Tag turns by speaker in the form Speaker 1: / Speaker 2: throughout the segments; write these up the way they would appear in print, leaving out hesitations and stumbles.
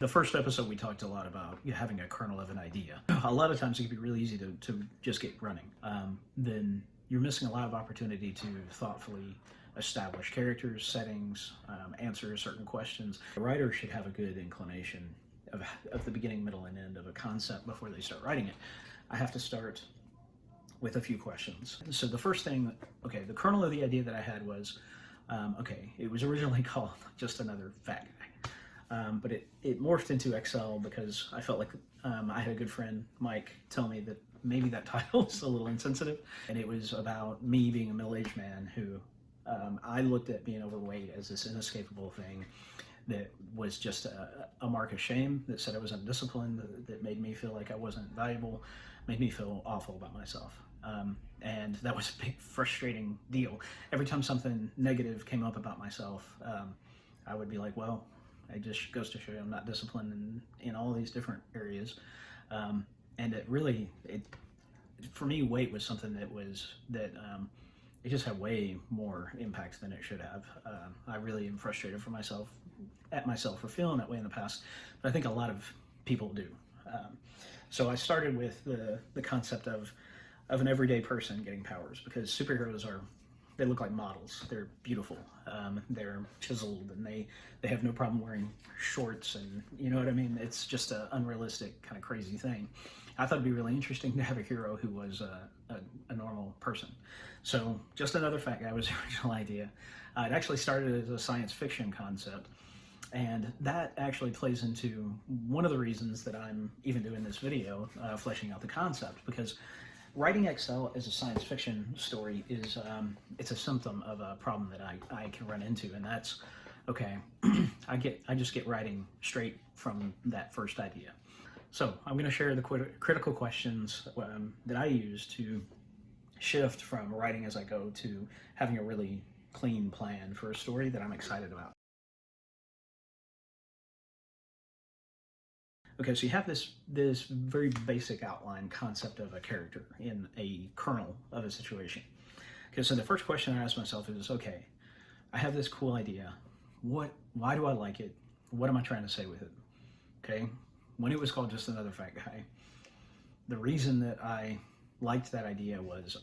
Speaker 1: the first episode, we talked a lot about having a kernel of an idea. A lot of times it can be really easy to just get running. Then you're missing a lot of opportunity to thoughtfully establish characters, settings, answer certain questions. A writer should have a good inclination of the beginning, middle, and end of a concept before they start writing it. I have to start with a few questions. So the first thing, okay, the kernel of the idea that I had was, okay, it was originally called Just Another Fat Guy. But it morphed into Excel because I felt like I had a good friend, Mike, tell me that maybe that title was a little insensitive. And it was about me being a middle-aged man who I looked at being overweight as this inescapable thing that was just a mark of shame, that said I was undisciplined, that made me feel like I wasn't valuable, made me feel awful about myself. And that was a big frustrating deal. Every time something negative came up about myself, I would be like, well, it just goes to show you I'm not disciplined in all these different areas. And for me, weight was something that it just had way more impact than it should have. I really am frustrated at myself for feeling that way in the past, but I think a lot of people do. So I started with the concept of an everyday person getting powers, because superheroes they look like models. They're beautiful. They're chiseled, and they have no problem wearing shorts, and you know what I mean? It's just an unrealistic kind of crazy thing. I thought it'd be really interesting to have a hero who was a normal person. So Just Another Fat Guy was the original idea. It actually started as a science fiction concept, and that actually plays into one of the reasons that I'm even doing this video, fleshing out the concept, because writing Excel as a science fiction story is it's a symptom of a problem that I can run into, and that's, okay, I just get writing straight from that first idea. So I'm going to share the critical questions that I use to shift from writing as I go to having a really clean plan for a story that I'm excited about. Okay, so you have this very basic outline concept of a character in a kernel of a situation. Okay, so the first question I ask myself is, okay, I have this cool idea. Why do I like it? What am I trying to say with it? Okay, when it was called Just Another Fat Guy, the reason that I liked that idea was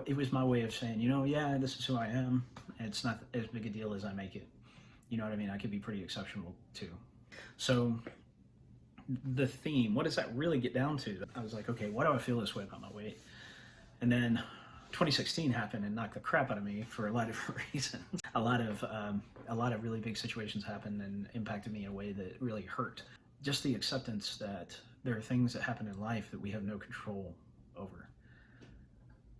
Speaker 1: it was my way of saying, yeah, this is who I am. It's not as big a deal as I make it. You know what I mean? I could be pretty exceptional too. So the theme, what does that really get down to? I was like, okay, why do I feel this way about my weight? And then 2016 happened and knocked the crap out of me for a lot of different reasons. A lot of really big situations happened and impacted me in a way that really hurt. Just the acceptance that there are things that happen in life that we have no control over.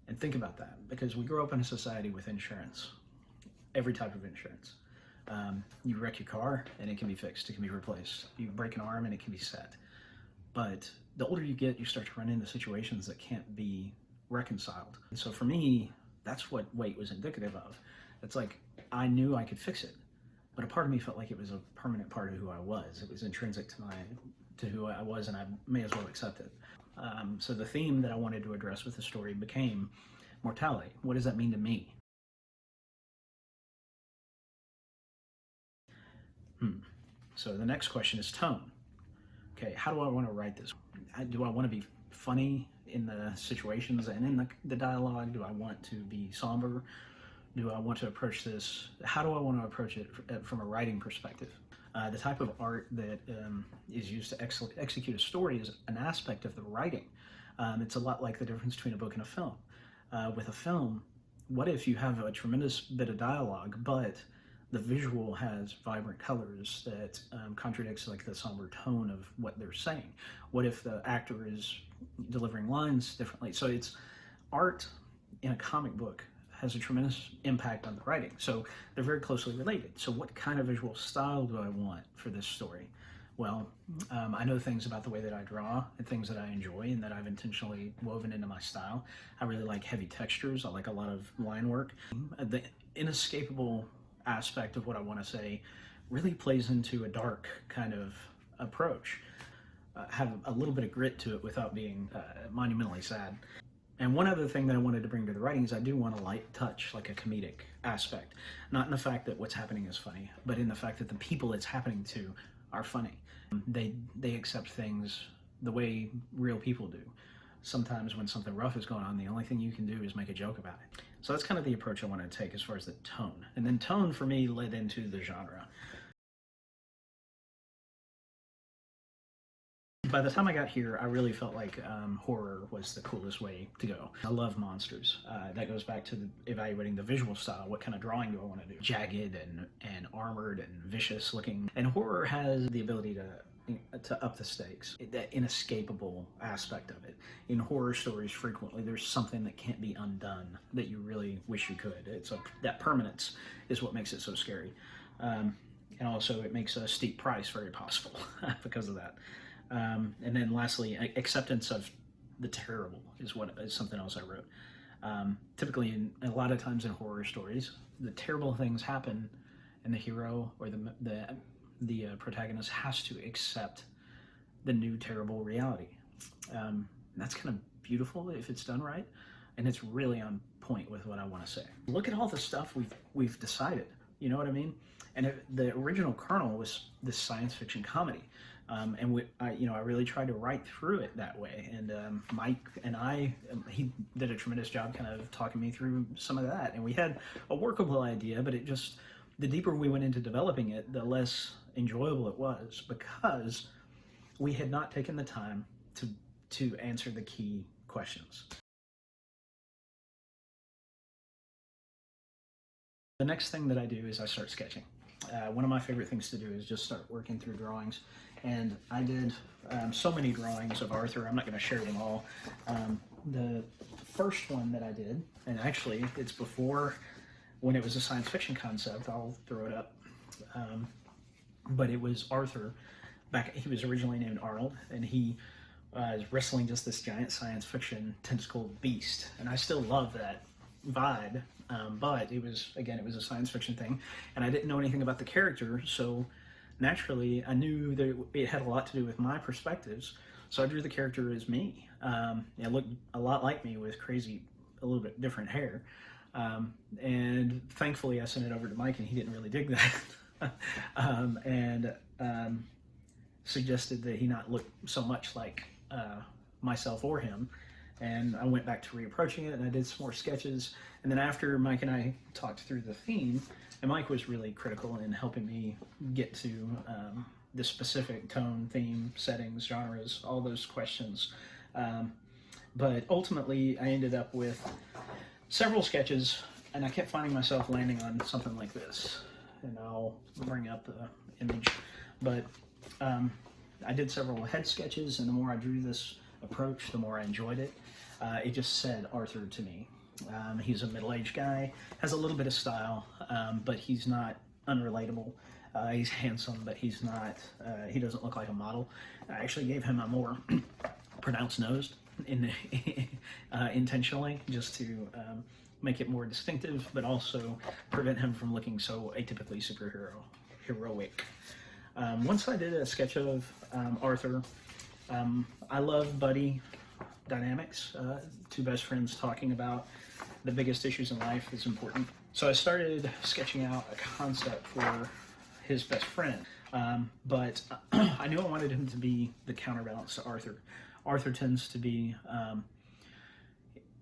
Speaker 1: And think about that, because we grow up in a society with insurance, every type of insurance. You wreck your car and it can be fixed, it can be replaced. You break an arm and it can be set. But the older you get, you start to run into situations that can't be reconciled. And so for me, that's what weight was indicative of. It's like, I knew I could fix it, but a part of me felt like it was a permanent part of who I was. It was intrinsic to who I was, and I may as well accept it. So the theme that I wanted to address with the story became mortality. What does that mean to me? So the next question is tone. Okay, how do I want to write this? Do I want to be funny in the situations and in the dialogue? Do I want to be somber? Do I want to approach this? How do I want to approach it from a writing perspective? The type of art that is used to execute a story is an aspect of the writing. It's a lot like the difference between a book and a film. With a film, what if you have a tremendous bit of dialogue, but the visual has vibrant colors that contradicts like the somber tone of what they're saying? What if the actor is delivering lines differently? So it's art in a comic book has a tremendous impact on the writing. So they're very closely related. So what kind of visual style do I want for this story? Well, I know things about the way that I draw and things that I enjoy and that I've intentionally woven into my style. I really like heavy textures. I like a lot of line work. The inescapable aspect of what I want to say really plays into a dark kind of approach. Have a little bit of grit to it without being monumentally sad. And one other thing that I wanted to bring to the writing is I do want a light touch, like a comedic aspect. Not in the fact that what's happening is funny, but in the fact that the people it's happening to are funny. They accept things the way real people do. Sometimes when something rough is going on, the only thing you can do is make a joke about it. So that's kind of the approach I want to take as far as the tone. And then tone for me led into the genre. By the time I got here, I really felt like horror was the coolest way to go. I love monsters. That goes back to evaluating the visual style. What kind of drawing do I want to do? Jagged and armored and vicious looking. And horror has the ability to up the stakes, that inescapable aspect of it. In horror stories, frequently there's something that can't be undone that you really wish you could. That permanence is what makes it so scary. And also it makes a steep price very possible because of that. And then lastly, acceptance of the terrible is something else I wrote. Typically, a lot of times in horror stories, the terrible things happen, and the hero or the protagonist has to accept the new terrible reality. That's kind of beautiful if it's done right, and it's really on point with what I want to say. Look at all the stuff we've decided. You know what I mean? And the original kernel was this science fiction comedy. And I really tried to write through it that way. And Mike and he did a tremendous job kind of talking me through some of that. And we had a workable idea, but the deeper we went into developing it, the less enjoyable it was, because we had not taken the time to answer the key questions. The next thing that I do is I start sketching. One of my favorite things to do is just start working through drawings. And I did so many drawings of Arthur. I'm not going to share them all. The first one that I did, and actually it's before when it was a science fiction concept, I'll throw it up. But it was Arthur. He was originally named Arnold, and he is wrestling just this giant science fiction tentacled beast. And I still love that vibe, but it was a science fiction thing, and I didn't know anything about the character, so naturally I knew that it had a lot to do with my perspectives, so I drew the character as me. It looked a lot like me with a little bit different hair, and thankfully I sent it over to Mike, and he didn't really dig that. and suggested that he not look so much like myself or him. And I went back to reapproaching it, and I did some more sketches. And then after Mike and I talked through the theme, and Mike was really critical in helping me get to the specific tone, theme, settings, genres, all those questions. But ultimately, I ended up with several sketches, and I kept finding myself landing on something like this. And I'll bring up the image. But I did several head sketches, and the more I drew this approach, the more I enjoyed it. It just said Arthur to me. He's a middle-aged guy, has a little bit of style, but he's not unrelatable. He's handsome, but he's not, he doesn't look like a model. I actually gave him a more pronounced nose intentionally, just to make it more distinctive, but also prevent him from looking so atypically heroic. Once I did a sketch of Arthur, I love buddy dynamics. Two best friends talking about the biggest issues in life is important. So I started sketching out a concept for his best friend, but I knew I wanted him to be the counterbalance to Arthur. Arthur tends to be,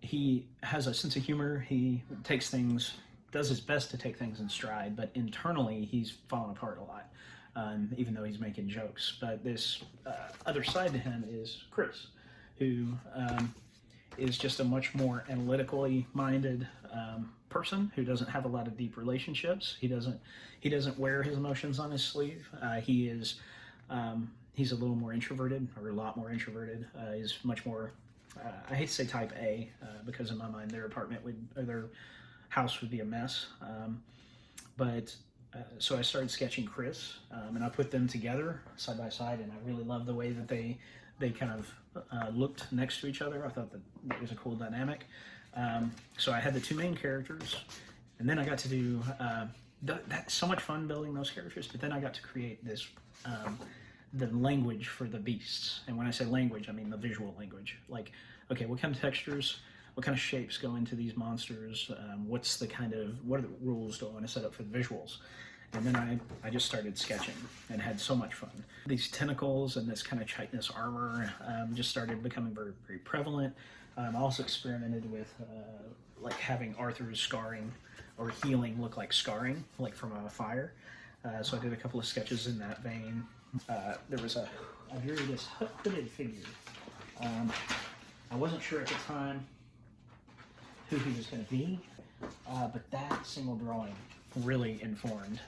Speaker 1: he has a sense of humor, he does his best to take things in stride, but internally he's fallen apart a lot. Even though he's making jokes. But this other side to him is Chris, who is just a much more analytically minded person who doesn't have a lot of deep relationships. He doesn't wear his emotions on his sleeve. He's a little more introverted, or a lot more introverted. He's much more, I hate to say type A, because in my mind their house would be a mess. So I started sketching Chris, and I put them together side by side, and I really love the way that they kind of looked next to each other. I thought that was a cool dynamic. So I had the two main characters, and then I got to do that's so much fun building those characters. But then I got to create this the language for the beasts, and when I say language, I mean the visual language. Like, okay, what kind of textures? What kind of shapes go into these monsters? What are the rules do I want to set up for the visuals? And then I just started sketching and had so much fun. These tentacles and this kind of chitinous armor just started becoming very, very prevalent. I also experimented with like having Arthur's scarring or healing look like scarring, like from a fire. So I did a couple of sketches in that vein. There was I drew this hooded figure. I wasn't sure at the time who he was going to be, but that single drawing really informed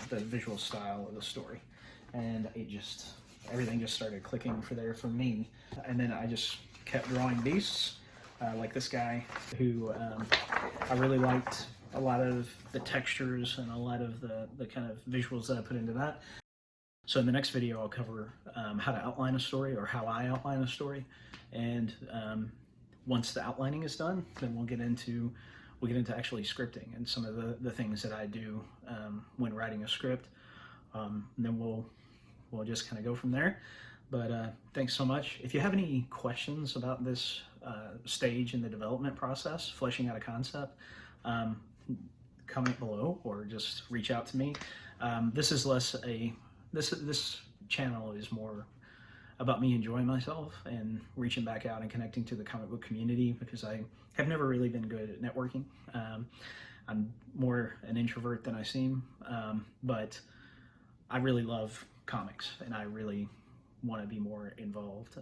Speaker 1: the visual style of the story, and everything just started clicking for me. And then I just kept drawing beasts, like this guy who I really liked a lot of the textures and a lot of the kind of visuals that I put into that. So in the next video, I'll cover how to outline a story, or how I outline a story. And once the outlining is done, then we'll get into actually scripting and some of the things that I do when writing a script. And then we'll just kind of go from there. But thanks so much. If you have any questions about this stage in the development process, fleshing out a concept, comment below or just reach out to me. This is less this channel is more about me enjoying myself and reaching back out and connecting to the comic book community, because I have never really been good at networking. I'm more an introvert than I seem, but I really love comics and I really want to be more involved.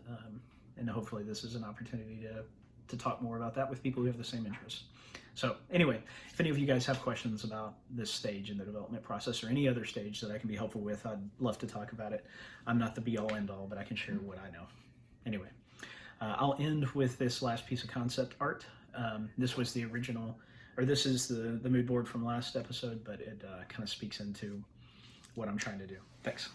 Speaker 1: And hopefully this is an opportunity to talk more about that with people who have the same interests. So anyway, if any of you guys have questions about this stage in the development process or any other stage that I can be helpful with, I'd love to talk about it. I'm not the be-all end-all, but I can share what I know. Anyway, I'll end with this last piece of concept art. This was the original, or this is the mood board from last episode, but it kind of speaks into what I'm trying to do. Thanks.